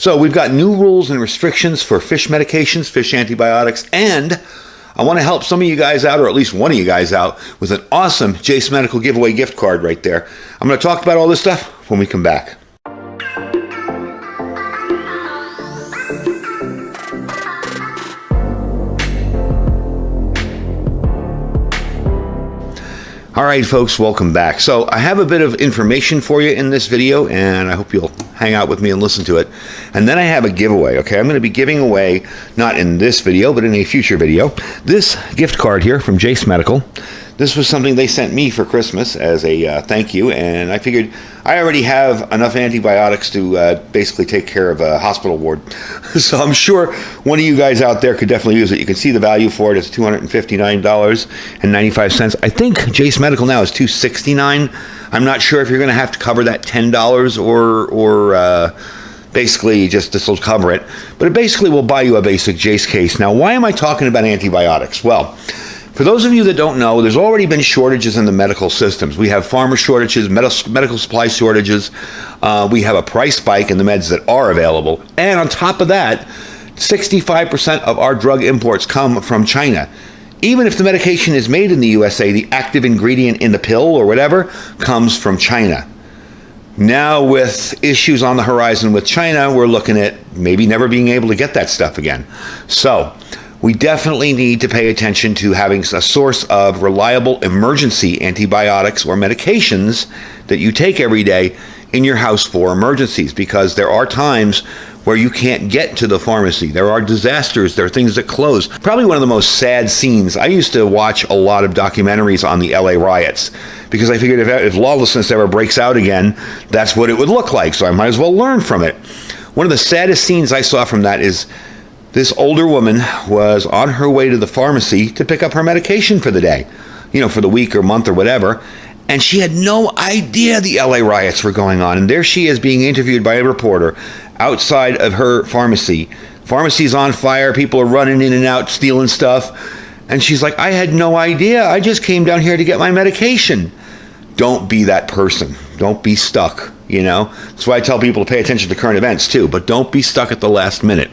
So we've got new rules and restrictions for fish medications, fish antibiotics, and I want to help some of you guys out, or at least one of you guys out, with an awesome Jace Medical giveaway gift card right there. I'm going to talk about all this stuff when we come back. All right, folks, welcome back. So I have a bit of information for you in this video, and I hope you'll hang out with me and listen to it. And then I have a giveaway, okay? I'm going to be giving away, not in this video, but in a future video, this gift card here from Jace Medical. This was something they sent me for Christmas as a thank you, and I figured I already have enough antibiotics to basically take care of a hospital ward. So I'm sure one of you guys out there could definitely use it. You can see the value for it is $259.95. I think Jace Medical now is $269. I'm not sure if you're going to have to cover that $10 or basically just this will cover it. But it basically will buy you a basic Jace case. Now, why am I talking about antibiotics? Well, for those of you that don't know, there's already been shortages in the medical systems. We have pharma shortages, medical supply shortages. We have a price spike in the meds that are available. And on top of that, 65% of our drug imports come from China. Even if the medication is made in the USA, the active ingredient in the pill or whatever comes from China. Now with issues on the horizon with China, we're looking at maybe never being able to get that stuff again. So we definitely need to pay attention to having a source of reliable emergency antibiotics or medications that you take every day in your house for emergencies, because there are times where you can't get to the pharmacy. There are disasters. There are things that close. Probably one of the most sad scenes. I used to watch a lot of documentaries on the LA riots because I figured if lawlessness ever breaks out again, that's what it would look like. So I might as well learn from it. One of the saddest scenes I saw from that is this older woman was on her way to the pharmacy to pick up her medication for the day, for the week or month or whatever, and she had no idea the LA riots were going on. And there she is being interviewed by a reporter outside of her pharmacy. Pharmacy's on fire, people are running in and out, stealing stuff, and she's like, I had no idea, I just came down here to get my medication. Don't be that person. Don't be stuck, That's why I tell people to pay attention to current events too, but don't be stuck at the last minute.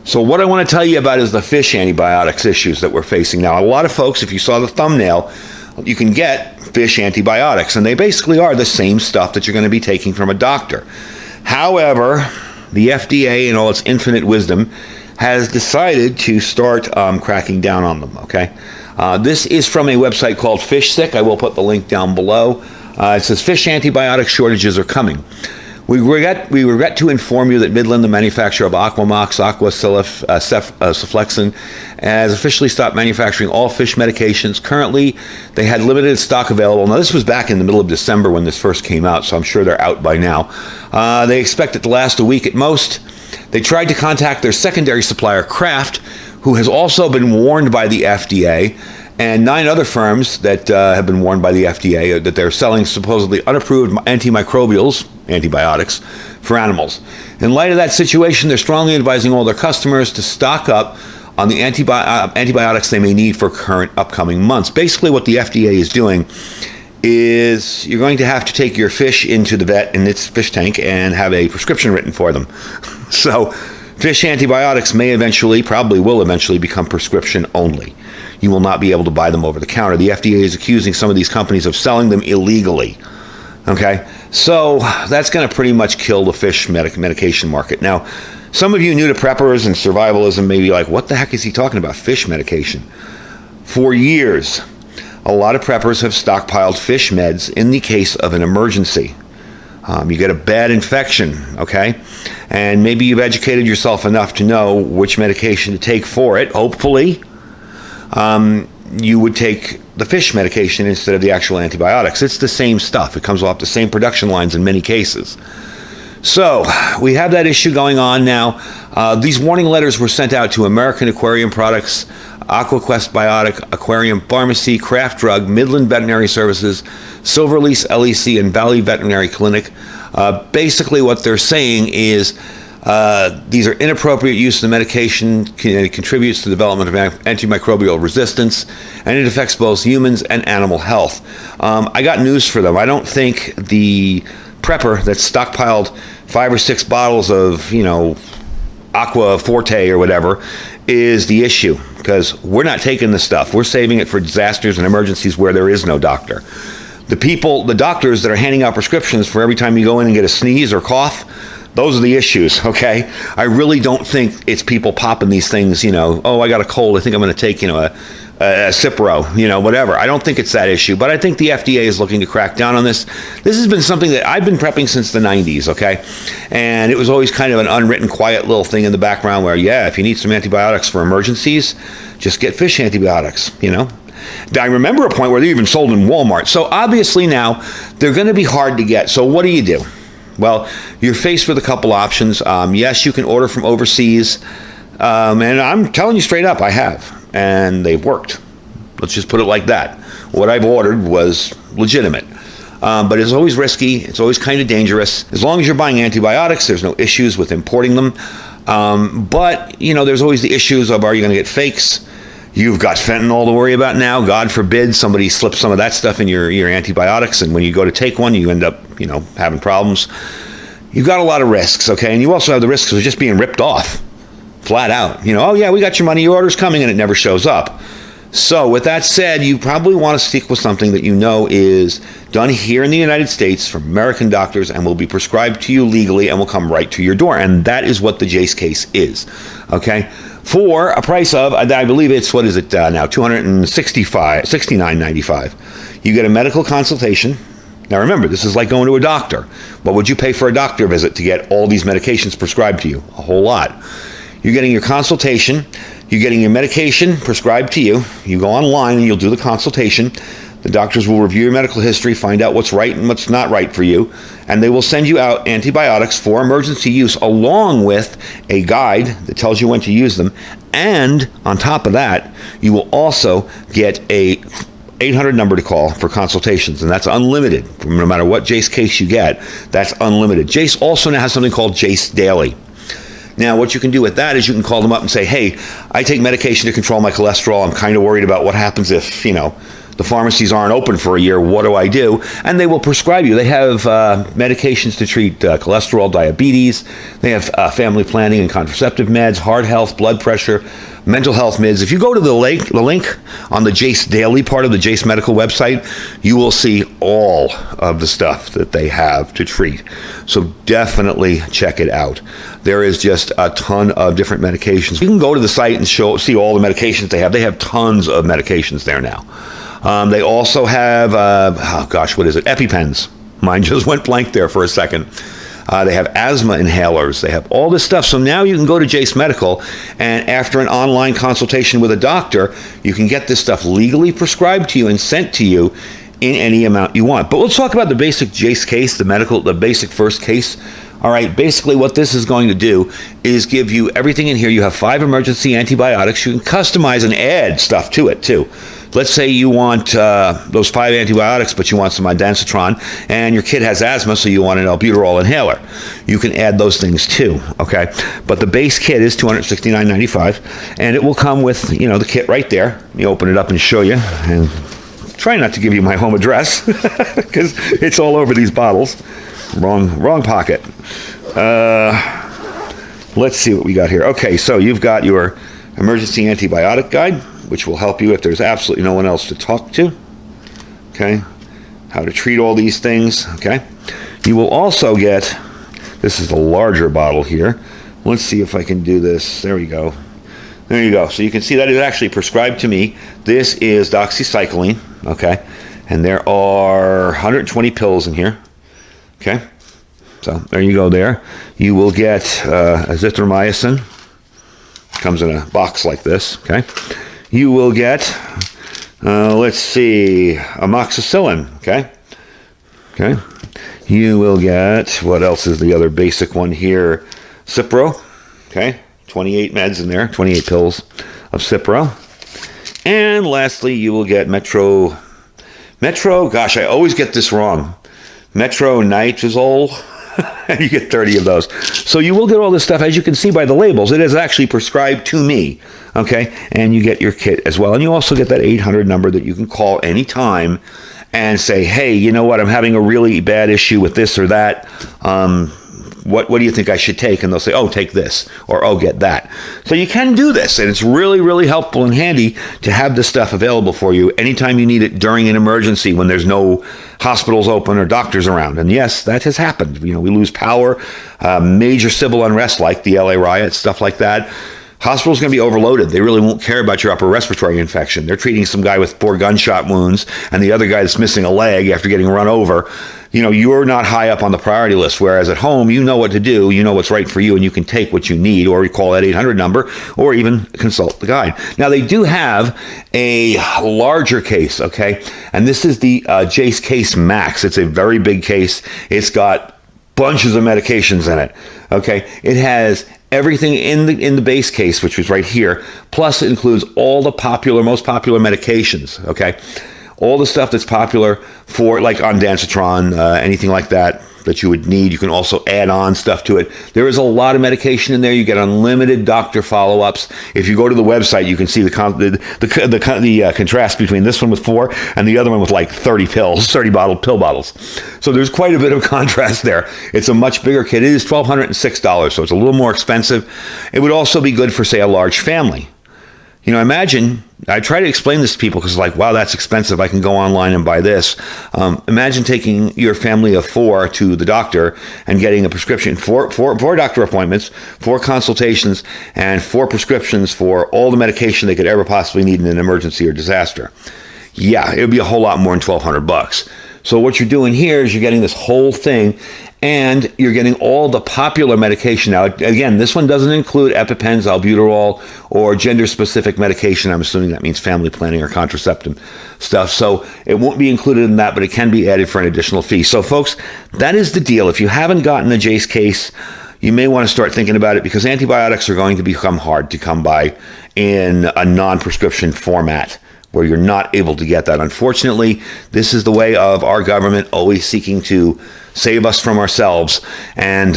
So what I want to tell you about is the fish antibiotics issues that we're facing now. A lot of folks, if you saw the thumbnail, you can get fish antibiotics, and they basically are the same stuff that you're going to be taking from a doctor. However, the FDA, in all its infinite wisdom, has decided to start cracking down on them, okay? This is from a website called Fish Sick. I will put the link down below. It says fish antibiotic shortages are coming. We regret to inform you that Midland, the manufacturer of Aquamox, Ceflexin, has officially stopped manufacturing all fish medications. Currently, they had limited stock available. Now, this was back in the middle of December when this first came out, so I'm sure they're out by now. They expect it to last a week at most. They tried to contact their secondary supplier, Kraft, who has also been warned by the FDA, and 9 other firms that have been warned by the FDA that they're selling supposedly unapproved antimicrobials, antibiotics, for animals. In light of that situation, they're strongly advising all their customers to stock up on the antibiotics they may need for current upcoming months. Basically, what the FDA is doing is you're going to have to take your fish into the vet in its fish tank and have a prescription written for them. So fish antibiotics probably will eventually become prescription only. You will not be able to buy them over the counter. The FDA is accusing some of these companies of selling them illegally. Okay, so that's going to pretty much kill the fish medication market. Now, some of you new to preppers and survivalism may be like, what the heck is he talking about, fish medication? For years, a lot of preppers have stockpiled fish meds in the case of an emergency. You get a bad infection, okay? And maybe you've educated yourself enough to know which medication to take for it. Hopefully, you would take the fish medication instead of the actual antibiotics. It's the same stuff. It comes off the same production lines in many cases. So we have that issue going on now. These warning letters were sent out to American Aquarium Products, AquaQuest Biotic, Aquarium Pharmacy, Craft Drug, Midland Veterinary Services, Silverlease LEC, and Valley Veterinary Clinic. Basically what they're saying is these are inappropriate use of the medication. It contributes to the development of antimicrobial resistance, and it affects both humans and animal health. I got news for them. I don't think the prepper that stockpiled 5 or 6 bottles of, Aqua Forte or whatever is the issue, because we're not taking the stuff. We're saving it for disasters and emergencies where there is no doctor. The doctors that are handing out prescriptions for every time you go in and get a sneeze or cough, those are the issues, okay? I really don't think it's people popping these things, oh, I got a cold, I think I'm going to take, a Cipro, whatever. I don't think it's that issue, but I think the FDA is looking to crack down on this. This has been something that I've been prepping since the 90s, okay? And it was always kind of an unwritten, quiet little thing in the background where, if you need some antibiotics for emergencies, just get fish antibiotics, I remember a point where they're even sold in Walmart. So obviously now they're going to be hard to get. So what do? Well, you're faced with a couple options. Yes, you can order from overseas. And I'm telling you straight up, I have. And they've worked. Let's just put it like that. What I've ordered was legitimate. But it's always risky. It's always kind of dangerous. As long as you're buying antibiotics, there's no issues with importing them. But, there's always the issues of, are you going to get fakes? You've got fentanyl to worry about now. God forbid somebody slips some of that stuff in your antibiotics, and when you go to take one, you end up, having problems. You've got a lot of risks, okay? And you also have the risks of just being ripped off, flat out. Oh yeah, we got your money, your order's coming, and it never shows up. So with that said, you probably want to stick with something that is done here in the United States from American doctors and will be prescribed to you legally and will come right to your door. And that is what the Jace case is, okay? For a price of, I believe it's, what is it now, $269.95. You get a medical consultation. Now remember, this is like going to a doctor. What would you pay for a doctor visit to get all these medications prescribed to you? A whole lot. You're getting your consultation. You're getting your medication prescribed to you. You go online and you'll do the consultation. The doctors will review your medical history, find out what's right and what's not right for you, and they will send you out antibiotics for emergency use along with a guide that tells you when to use them. And on top of that, you will also get a 800 number to call for consultations, and that's unlimited. No matter what Jace case you get, that's unlimited. Jace also now has something called Jace Daily. Now, what you can do with that is you can call them up and say, hey, I take medication to control my cholesterol. I'm kind of worried about what happens if, the pharmacies aren't open for a year. What do I do? And they will prescribe you. They have medications to treat cholesterol, diabetes. They have family planning and contraceptive meds, heart health, blood pressure, mental health meds. If you go to the link on the Jace Daily part of the Jace Medical website, you will see all of the stuff that they have to treat. So definitely check it out. There is just a ton of different medications. You can go to the site and see all the medications they have. They have tons of medications there now. They also have, EpiPens. Mine just went blank there for a second. They have asthma inhalers. They have all this stuff. So now you can go to Jace Medical, and after an online consultation with a doctor, you can get this stuff legally prescribed to you and sent to you in any amount you want. But let's talk about the basic Jace case, the basic first case. All right, basically what this is going to do is give you everything in here. You have 5 emergency antibiotics. You can customize and add stuff to it, too. Let's say you want those 5 antibiotics, but you want some ondansetron, and your kid has asthma, so you want an albuterol inhaler. You can add those things, too, okay? But the base kit is $269.95, and it will come with, the kit right there. Let me open it up and show you, and try not to give you my home address, because it's all over these bottles. Wrong pocket. Let's see what we got here. Okay, so you've got your emergency antibiotic guide, which will help you if there's absolutely no one else to talk to. Okay, how to treat all these things. Okay, you will also get, this is the larger bottle here. Let's see if I can do this. There we go. There you go. So you can see that is actually prescribed to me. This is doxycycline. Okay, and there are 120 pills in here. Okay, so there you go there. You will get azithromycin. Comes in a box like this, okay? You will get, let's see, amoxicillin, okay? Okay. You will get, what else is the other basic one here? Cipro, okay? 28 meds in there, 28 pills of Cipro. And lastly, you will get Metro, gosh, I always get this wrong. Metronidazole. You get 30 of those. So you will get all this stuff, as you can see by the labels. It is actually prescribed to me, okay? And you get your kit as well. And you also get that 800 number that you can call anytime and say, hey, you know what? I'm having a really bad issue with this or that. what do you think I should take? And they'll say, oh, take this, or oh, get that. So you can do this, and it's really, really helpful and handy to have this stuff available for you anytime you need it during an emergency when there's no hospitals open or doctors around. And yes, that has happened. We lose power, major civil unrest like the LA riots, stuff like that. Hospital's going to be overloaded. They really won't care about your upper respiratory infection. They're treating some guy with 4 gunshot wounds and the other guy that's missing a leg after getting run over. You're not high up on the priority list, whereas at home, you know what to do, you know what's right for you, and you can take what you need, or you call that 800 number, or even consult the guide. Now, they do have a larger case, okay? And this is the Jace Case Max. It's a very big case. It's got bunches of medications in it, okay? It has everything in the base case, which was right here, plus it includes all the most popular medications, okay? All the stuff that's popular for, like ondansetron, anything like that you would need. You can also add on stuff to it. There is a lot of medication in there. You get unlimited doctor follow-ups. If you go to the website, you can see the contrast between this one with 4 and the other one with like 30 pill bottles. So there's quite a bit of contrast there. It's a much bigger kit. It is $1,206, so it's a little more expensive. It would also be good for, say, a large family. Imagine, I try to explain this to people because it's like, wow, that's expensive. I can go online and buy this. Imagine taking your family of 4 to the doctor and getting a prescription, four doctor appointments, 4 consultations, and 4 prescriptions for all the medication they could ever possibly need in an emergency or disaster. Yeah, it would be a whole lot more than $1,200. So what you're doing here is you're getting this whole thing, and you're getting all the popular medication. Now, again, this one doesn't include EpiPens, albuterol, or gender-specific medication. I'm assuming that means family planning or contraceptive stuff. So it won't be included in that, but it can be added for an additional fee. So, folks, that is the deal. If you haven't gotten a Jace case, you may want to start thinking about it, because antibiotics are going to become hard to come by in a non-prescription format, where you're not able to get that. Unfortunately, this is the way of our government, always seeking to save us from ourselves, and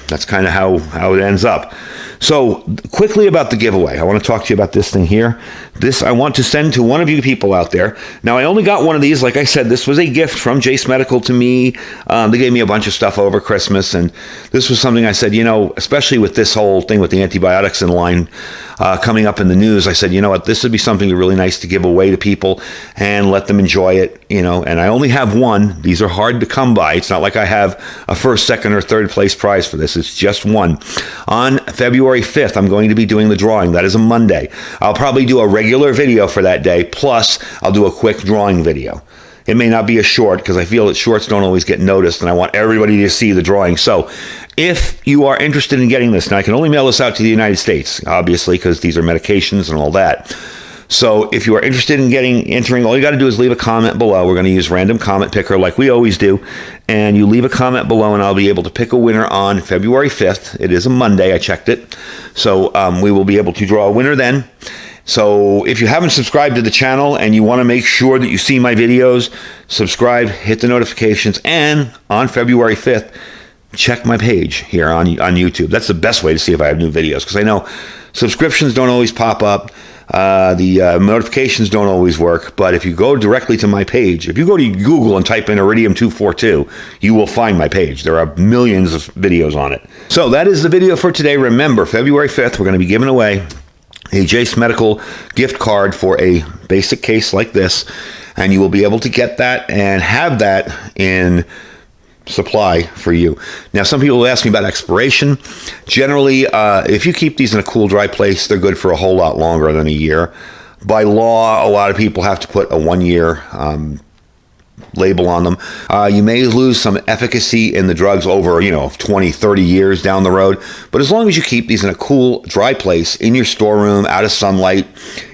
that's kind of how it ends up. So quickly about the giveaway, I want to talk to you about this thing here. This I want to send to one of you people out there. Now, I only got one of these. Like I said, this was a gift from Jace Medical to me. They gave me a bunch of stuff over Christmas, and this was something I said, especially with this whole thing with the antibiotics in line coming up in the news, I said, this would be something really nice to give away to people and let them enjoy it, and I only have one. These are hard to come by. It's not like I have a first, second, or third place prize for this. It's just one. On February 5th, I'm going to be doing the drawing. That is a Monday. I'll probably do a regular video for that day, plus I'll do a quick drawing video. It may not be a short, because I feel that shorts don't always get noticed, and I want everybody to see the drawing. So if you are interested in getting this, now I can only mail this out to the United States, obviously, because these are medications and all that. So if you are interested in entering, all you got to do is leave a comment below. We're going to use random comment picker like we always do. And you leave a comment below, and I'll be able to pick a winner on February 5th. It is a Monday. I checked it. So we will be able to draw a winner then. So if you haven't subscribed to the channel and you want to make sure that you see my videos, subscribe, hit the notifications, and on February 5th, check my page here on YouTube. That's the best way to see if I have new videos, because I know subscriptions don't always pop up. The notifications don't always work, but if you go directly to my page, if you go to Google and type in Iridium 242, you will find my page. There are millions of videos on it. So that is the video for today. Remember, February 5th, we're going to be giving away a Jace Medical gift card for a basic case like this, and you will be able to get that and have that in supply for you. Now, some people will ask me about expiration. Generally, if you keep these in a cool, dry place, they're good for a whole lot longer than a year. By law, a lot of people have to put a 1-year label on them. You may lose some efficacy in the drugs over, 20, 30 years down the road. But as long as you keep these in a cool, dry place, in your storeroom, out of sunlight,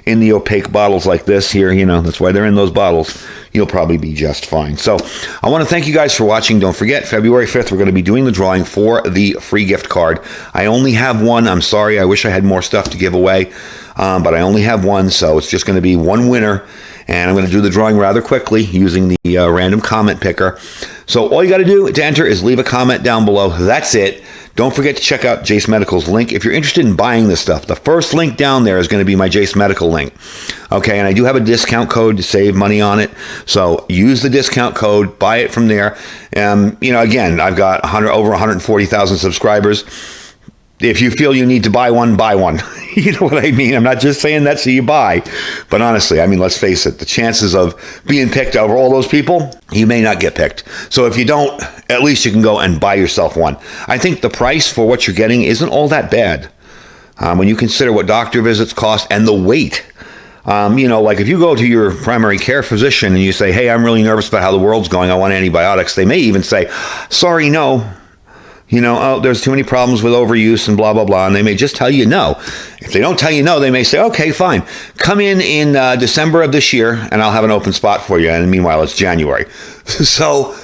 in the opaque bottles like this here, that's why they're in those bottles, you'll probably be just fine. So I want to thank you guys for watching. Don't forget, February 5th, we're going to be doing the drawing for the free gift card. I only have one. I'm sorry. I wish I had more stuff to give away, but I only have one. So it's just going to be one winner. And I'm going to do the drawing rather quickly using the random comment picker. So all you got to do to enter is leave a comment down below. That's it. Don't forget to check out Jace Medical's link. If you're interested in buying this stuff, the first link down there is going to be my Jace Medical link. Okay, and I do have a discount code to save money on it. So use the discount code, buy it from there. Again, I've got over 140,000 subscribers. If you feel you need to buy one, buy one. You know what I mean? I'm not just saying that so you buy. But honestly, I mean, let's face it, the chances of being picked over all those people, you may not get picked. So if you don't, at least you can go and buy yourself one. I think the price for what you're getting isn't all that bad. When you consider what doctor visits cost and the wait. Like if you go to your primary care physician and you say, hey, I'm really nervous about how the world's going, I want antibiotics. They may even say, sorry, no. There's too many problems with overuse and blah, blah, blah. And they may just tell you no. If they don't tell you no, they may say, okay, fine. Come in December of this year and I'll have an open spot for you. And meanwhile, it's January. So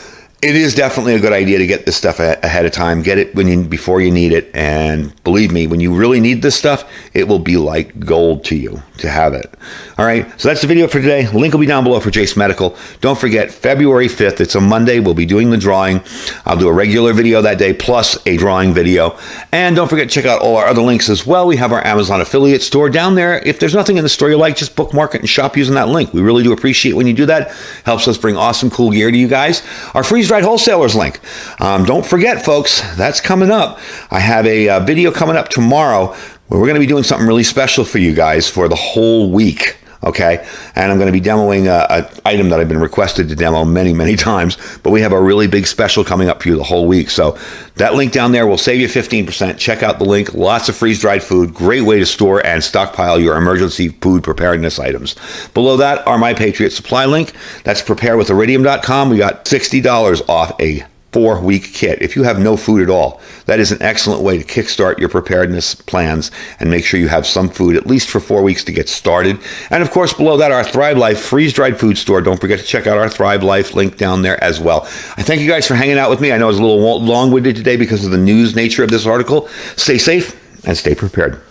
it is definitely a good idea to get this stuff ahead of time. Get it before you need it. And believe me, when you really need this stuff, it will be like gold to you to have it. All right. So that's the video for today. Link will be down below for Jace Medical. Don't forget, February 5th, it's a Monday. We'll be doing the drawing. I'll do a regular video that day plus a drawing video. And don't forget to check out all our other links as well. We have our Amazon affiliate store down there. If there's nothing in the store you like, just bookmark it and shop using that link. We really do appreciate when you do that. Helps us bring awesome, cool gear to you guys. Our freeze-dried wholesalers link. Don't forget, folks, that's coming up. I have a video coming up tomorrow where we're going to be doing something really special for you guys for the whole week. Okay, and I'm going to be demoing an item that I've been requested to demo many, many times, but we have a really big special coming up for you the whole week. So that link down there will save you 15%. Check out the link. Lots of freeze-dried food. Great way to store and stockpile your emergency food preparedness items. Below that, our My Patriot Supply link. That's preparewithiridium.com. We got $60 off a 4-week kit. If you have no food at all, that is an excellent way to kickstart your preparedness plans and make sure you have some food at least for 4 weeks to get started. And of course, below that, our Thrive Life freeze-dried food store. Don't forget to check out our Thrive Life link down there as well. I thank you guys for hanging out with me. I know it's a little long-winded today because of the news nature of this article. Stay safe and stay prepared.